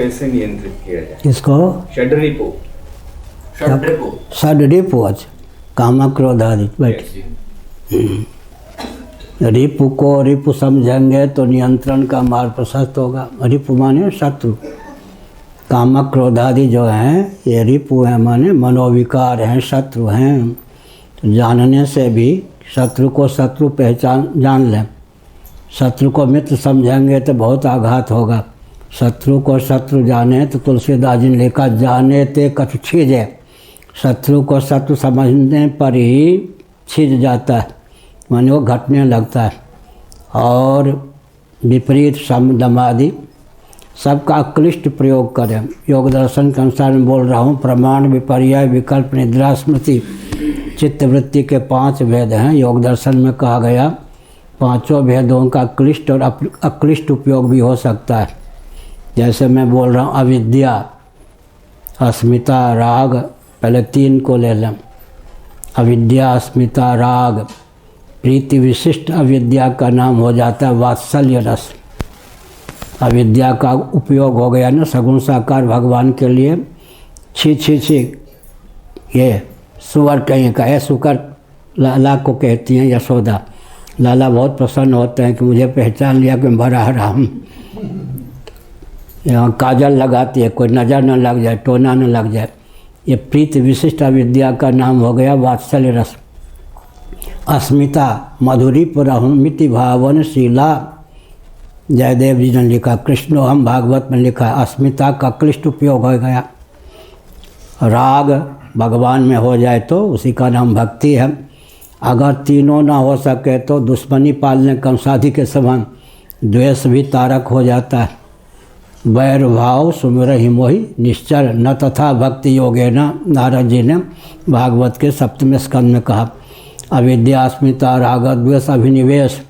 कैसे नियंत्रित किया जाए? इसको षड्रिपु षड्रिपु, अच्छा, काम क्रोध आदि। बैठ, रिपु को रिपु समझेंगे तो नियंत्रण का मार्ग प्रशस्त होगा। रिपु माने शत्रु, काम क्रोध आदि जो हैं ये रिपु हैं, माने मनोविकार हैं, शत्रु हैं। तो जानने से भी शत्रु को शत्रु पहचान जान लें। शत्रु को मित्र समझेंगे तो बहुत आघात होगा। शत्रु को शत्रु जाने तो तुलसीदास जी ने लिखा, जाने ते कछु छीजे। शत्रु को शत्रु समझने पर ही छिज जाता है, माने वो घटने लगता है। और विपरीत सम दम आदि सबका अक्लिष्ट प्रयोग करें। योग दर्शन के अनुसार मैं बोल रहा हूँ। प्रमाण, विपर्यय, विकल्प, निद्रा, स्मृति, चित्तवृत्ति के 5 भेद हैं। योग दर्शन में कहा गया पांचों भेदों का क्लिष्ट और अक्लिष्ट उपयोग भी हो सकता है। जैसे मैं बोल रहा हूँ अविद्या, अस्मिता, राग, पहले 3 को ले लें। अविद्या, अस्मिता, राग। प्रीति विशिष्ट अविद्या का नाम हो जाता है वात्सल्य रस। अविद्या का उपयोग हो गया ना सगुण साकार भगवान के लिए। छी छी छी, ये सुअर कहीं का है, सुकर लाला को कहती हैं यशोदा। लाला बहुत प्रसन्न होते हैं कि मुझे पहचान लिया कि मैं भरा रहा हूँ। यहाँ काजल लगाती है, कोई नज़र न लग जाए, टोना न लग जाए। ये प्रीति विशिष्ट अविद्या का नाम हो गया वात्सल्य रस। अस्मिता, मधुरी पुरमिति भावन शीला, जयदेव जी ने लिखा। कृष्णो हम भागवत में लिखा है, अस्मिता का क्लिष्ट उपयोग हो गया। राग भगवान में हो जाए तो उसी का नाम भक्ति है। अगर तीनों ना हो सके तो दुश्मनी पालने कंसाधी के समान द्वेष भी तारक हो जाता है। वैर भाव सुमिर ही मोहि निश्चर न तथा भक्ति योगे न, नारद जी ने भागवत के 7वें स्कंद में कहा। अविद्या, अस्मिता, राग, द्वेष, अभिनिवेश।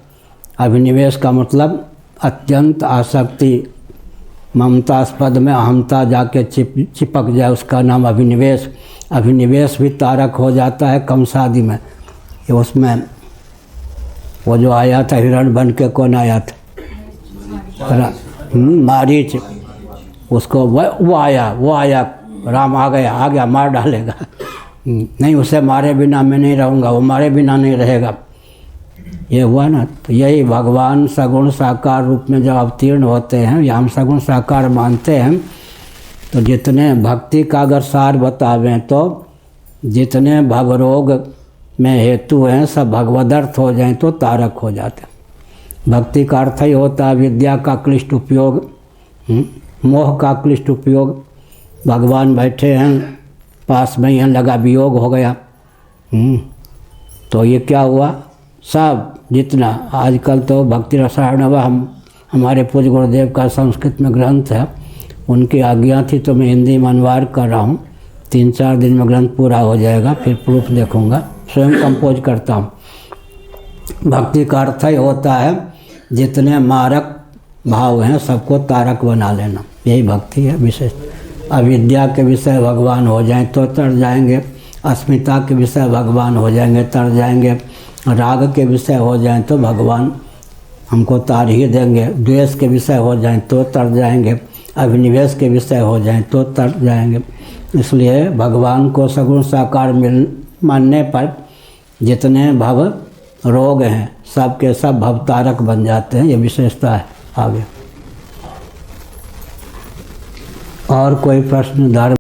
अभिनिवेश का मतलब अत्यंत आसक्ति, ममतास्पद में अहमता जाके चिपक जाए, उसका नाम अभिनिवेश। अभिनिवेश भी तारक हो जाता है कंसादी में। ये उसमें वो जो आया था हिरण बन के, कौन आया था? मारीच। उसको वो आया राम आ गया मार डालेगा। नहीं, उसे मारे बिना मैं नहीं रहूँगा, वो मारे बिना नहीं रहेगा। ये हुआ ना। तो यही भगवान सगुण साकार रूप में जब अवतीर्ण होते हैं, या हम सगुण साकार मानते हैं, तो जितने भक्ति का अगर सार बतावें तो जितने भवरोग में हेतु हैं सब भगवदर्थ हो जाएं तो तारक हो जाते हैं। भक्ति का अर्थ ही होता है विद्या का क्लिष्ट उपयोग, मोह का क्लिष्ट उपयोग। भगवान बैठे हैं पास में, यहाँ लगा वियोग हो गया। तो ये क्या हुआ? सब जितना आजकल तो भक्ति रसायन हमारे पूज्य गुरुदेव का संस्कृत में ग्रंथ है, उनकी आज्ञा थी तो मैं हिंदी में अनुवाद कर रहा हूँ। 3-4 दिन में ग्रंथ पूरा हो जाएगा, फिर प्रूफ देखूँगा। स्वयं कंपोज करता हूँ। भक्ति का अर्थ ही होता है जितने मारक भाव हैं सबको तारक बना लेना, यही भक्ति है विशेष। अविद्या के विषय भगवान हो जाएं तो तर जाएंगे, अस्मिता के विषय भगवान हो जाएंगे तर जाएंगे, राग के विषय हो जाएं तो भगवान हमको तार ही देंगे, द्वेष के विषय हो जाएं तो तर जाएंगे, अभिनिवेश के विषय हो जाएं तो तर जाएंगे। इसलिए भगवान को सगुण साकार मानने पर जितने भव रोग हैं सब के सब भवतारक बन जाते हैं। ये विशेषता है। आगे और कोई प्रश्न धर्म